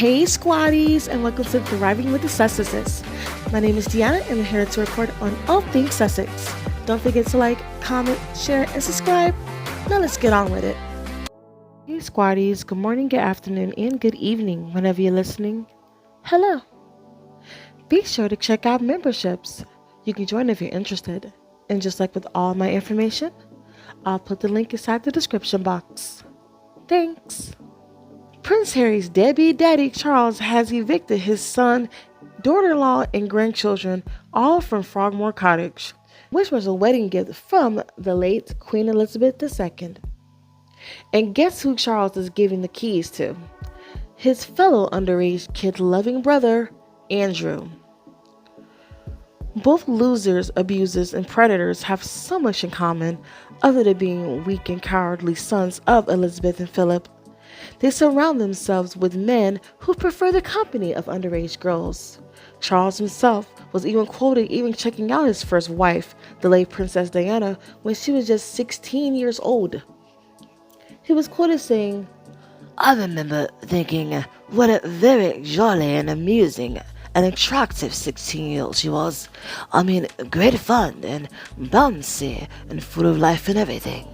Hey squaddies, and welcome to Thriving with the Sussexes. My name is Deanna and I'm here to report on all things Sussex. Don't forget to like, comment, share, and subscribe. Now let's get on with it. Hey squaddies, good morning, good afternoon, and good evening whenever you're listening. Hello. Be sure to check out memberships. You can join if you're interested. And just like with all my information, I'll put the link inside the description box. Thanks. Prince Harry's deadbeat daddy, Charles, has evicted his son, daughter-in-law, and grandchildren, all from Frogmore Cottage, which was a wedding gift from the late Queen Elizabeth II. And guess who Charles is giving the keys to? His fellow underage kid-loving brother, Andrew. Both losers, abusers, and predators have so much in common other than being weak and cowardly sons of Elizabeth and Philip. They surround themselves with men who prefer the company of underage girls. Charles himself was even quoted checking out his first wife, the late Princess Diana, when she was just 16 years old. He was quoted saying, "I remember thinking what a very jolly and amusing and attractive 16-year-old she was. I mean, great fun and bouncy and full of life and everything."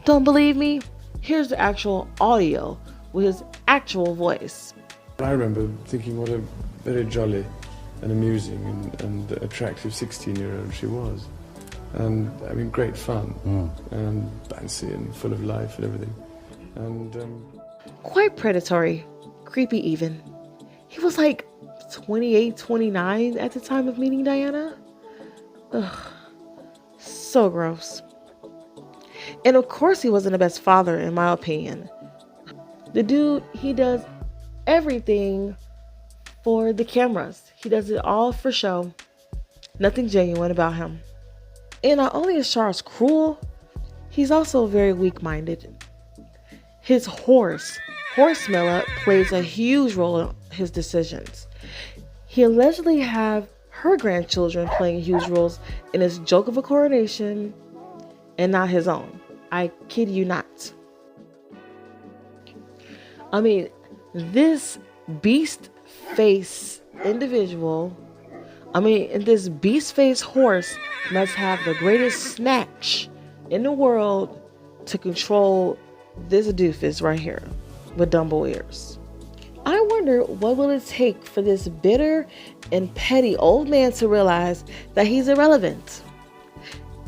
Don't believe me? Here's the actual audio with his actual voice. I remember thinking what a very jolly and amusing and attractive 16-year-old she was. And I mean, great fun and bouncy and full of life and everything. And quite predatory, creepy even. He was like 28, 29 at the time of meeting Diana. Ugh, so gross. And of course he wasn't the best father, in my opinion. The dude, he does everything for the cameras. He does it all for show. Nothing genuine about him. And not only is Charles cruel, he's also very weak-minded. His horse Mela, plays a huge role in his decisions. He allegedly have her grandchildren playing huge roles in his joke of a coronation and not his own. I kid you not. I mean, this beast face individual, this beast face horse must have the greatest snatch in the world to control this doofus right here with Dumbo ears. I wonder what will it take for this bitter and petty old man to realize that he's irrelevant.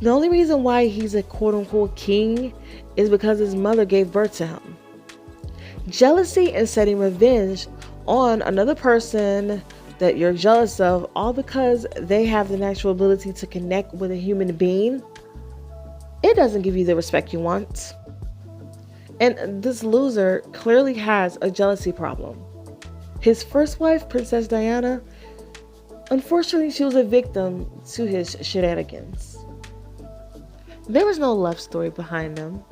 The only reason why he's a quote-unquote king is because his mother gave birth to him. Jealousy and setting revenge on another person that you're jealous of, all because they have the natural ability to connect with a human being, it doesn't give you the respect you want. And this loser clearly has a jealousy problem. His first wife, Princess Diana, unfortunately she was a victim to his shenanigans. There was no love story behind them.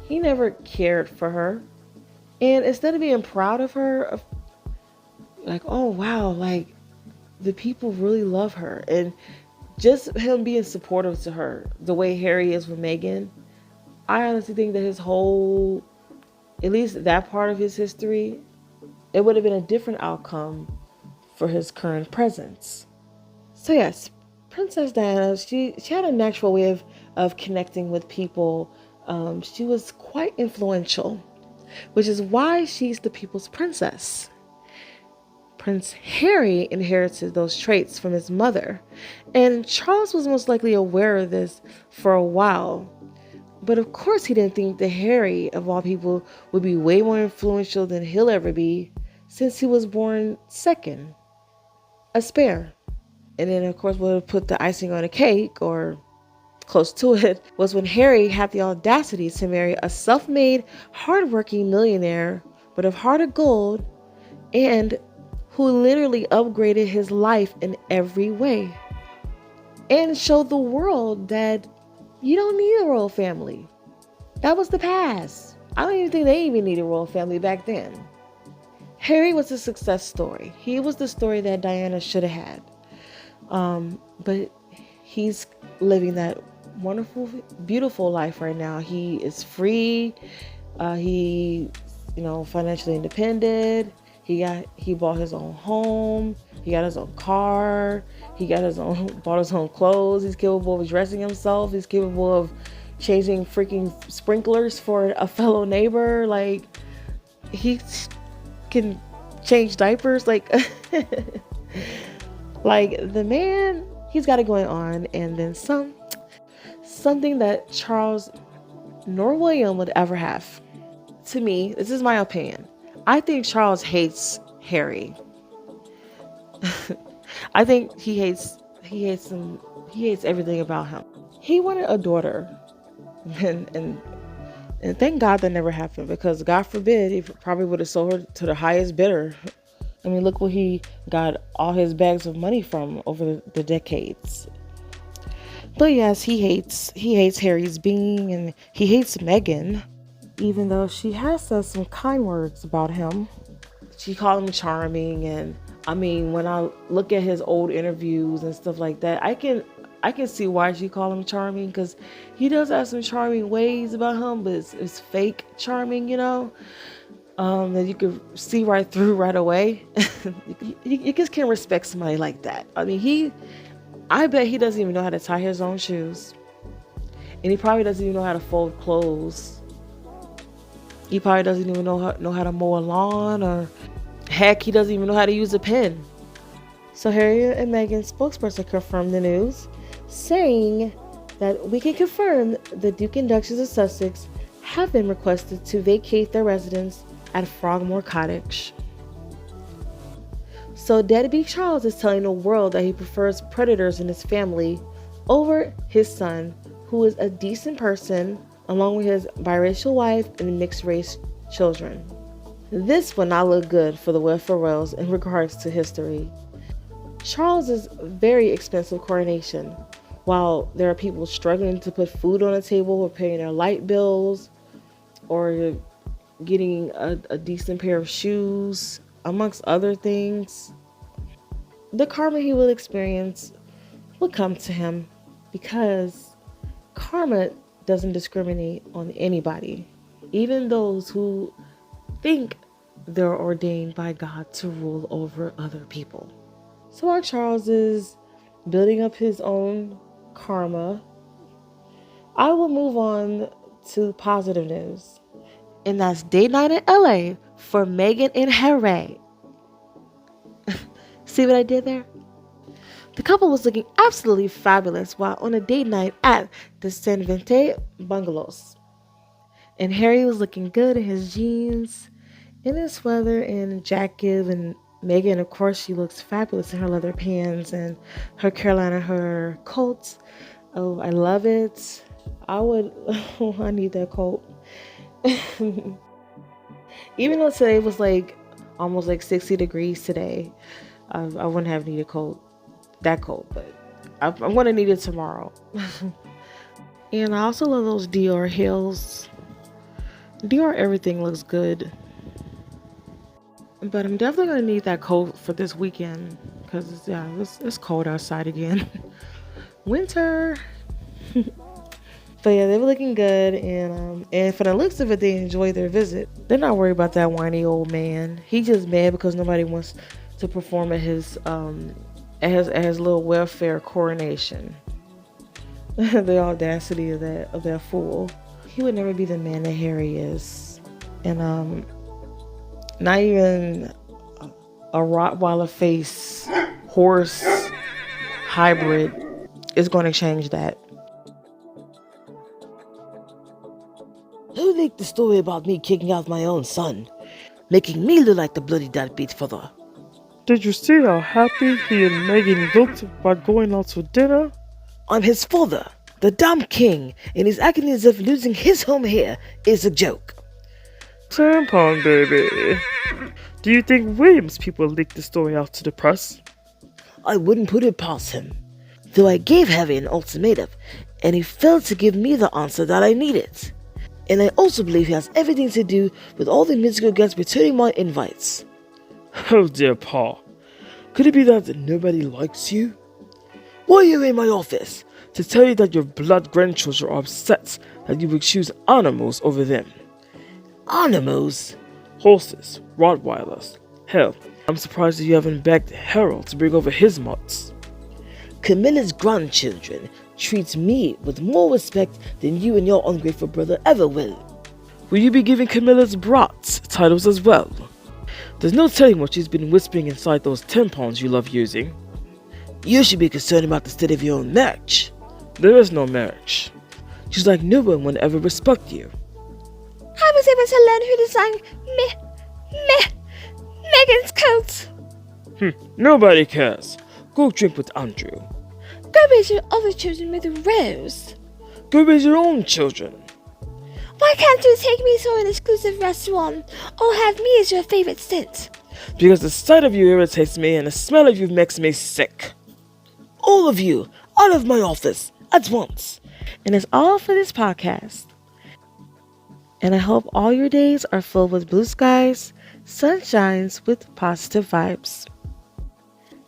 He never cared for her. And instead of being proud of her, like, oh wow, like the people really love her. And just him being supportive to her, the way Harry is with Meghan, I honestly think that his whole, at least that part of his history, it would have been a different outcome for his current presence. So yes, Princess Diana, she had a natural way of connecting with people. She was quite influential, which is why she's the people's princess. Prince Harry inherited those traits from his mother, and Charles was most likely aware of this for a while. But of course he didn't think that Harry, of all people, would be way more influential than he'll ever be, since he was born second, a spare. And then, of course, what would put the icing on the cake, or close to it, was when Harry had the audacity to marry a self-made, hard-working millionaire, but of heart of gold, and who literally upgraded his life in every way. And showed the world that you don't need a royal family. That was the past. I don't even think they even needed a royal family back then. Harry was a success story. He was the story that Diana should have had. But he's living that wonderful, beautiful life right now. He is free. He financially independent. He bought his own home. He got his own car. He bought his own clothes. He's capable of dressing himself. He's capable of changing freaking sprinklers for a fellow neighbor. Like, he can change diapers. Like, like, the man, he's got it going on. And then something that Charles nor William would ever have. To me, this is my opinion. I think Charles hates Harry. I think he hates him. He hates everything about him. He wanted a daughter, and thank God that never happened, because God forbid, he probably would have sold her to the highest bidder. I mean, look where he got all his bags of money from over the decades. But yes, he hates Harry's being, and he hates Meghan, even though she has said some kind words about him. She called him charming, and I mean, when I look at his old interviews and stuff like that, I can see why she called him charming, because he does have some charming ways about him, but it's fake charming, that you could see right through right away. You just can't respect somebody like that. I mean, I bet he doesn't even know how to tie his own shoes, and he probably doesn't even know how to fold clothes. He probably doesn't even know how to mow a lawn, or heck, he doesn't even know how to use a pen. So Harry and Meghan's spokesperson confirmed the news, saying that we can confirm the Duke and Duchess of Sussex have been requested to vacate their residence at Frogmore Cottage. So Deadbeat Charles is telling the world that he prefers predators in his family over his son, who is a decent person, along with his biracial wife and mixed race children. This will not look good for the welfare royals in regards to history. Charles's very expensive coronation, while there are people struggling to put food on the table or paying their light bills or getting a decent pair of shoes, amongst other things, the karma he will experience will come to him, because karma doesn't discriminate on anybody, even those who think they're ordained by God to rule over other people. So while Charles is building up his own karma, I will move on to positive news. And that's date night in LA for Meghan and Harry. See what I did there? The couple was looking absolutely fabulous while on a date night at the San Vente Bungalows. And Harry was looking good in his jeans, in his sweater and jacket, and Meghan, of course, she looks fabulous in her leather pants and her her coat. Oh, I love it. I need that coat. Even though today was almost 60 degrees today, I wouldn't have needed that coat, but I'm going to need it tomorrow. And I also love those Dior heels. Dior everything looks good. But I'm definitely going to need that coat for this weekend, because it's cold outside again. Winter. But yeah, they were looking good, and for the looks of it, they enjoyed their visit. They're not worried about that whiny old man. He's just mad because nobody wants to perform at his little welfare coronation. The audacity of that fool. He would never be the man that Harry is, and not even a Rottweiler face horse hybrid is going to change that. Who leaked the story about me kicking out my own son, making me look like the bloody deadbeat father? Did you see how happy he and Meghan looked by going out to dinner? I'm his father, the damn king, and he's acting as if losing his home here is a joke. Tampon baby. Do you think William's people leaked the story out to the press? I wouldn't put it past him, though I gave Harry an ultimatum, and he failed to give me the answer that I needed. And I also believe he has everything to do with all the musical guests returning my invites. Oh dear Pa. Could it be that nobody likes you? Why are you in my office? To tell you that your blood grandchildren are upset that you would choose animals over them. Animals? horses, Rottweilers. Hell, I'm surprised that you haven't begged Harold to bring over his mutts. Camilla's grandchildren treat me with more respect than you and your ungrateful brother ever will. Will you be giving Camilla's brats titles as well? There's no telling what she's been whispering inside those tampons you love using. You should be concerned about the state of your own marriage. There is no marriage. She's like no one will ever respect you. I was able to learn who designed Meghan's coat. Nobody cares. Go drink with Andrew. Go raise your other children with a rose. Go raise your own children. Why can't you take me to an exclusive restaurant or have me as your favorite stint? Because the sight of you irritates me and the smell of you makes me sick. All of you, out of my office, at once. And it's all for this podcast. And I hope all your days are filled with blue skies, sunshines with positive vibes.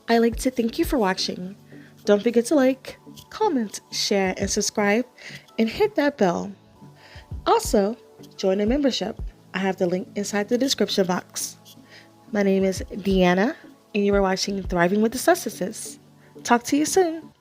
I'd like to thank you for watching. Don't forget to like, comment, share, and subscribe, and hit that bell. Also, join a membership. I have the link inside the description box. My name is Deanna, and you are watching Thriving with the Successes. Talk to you soon.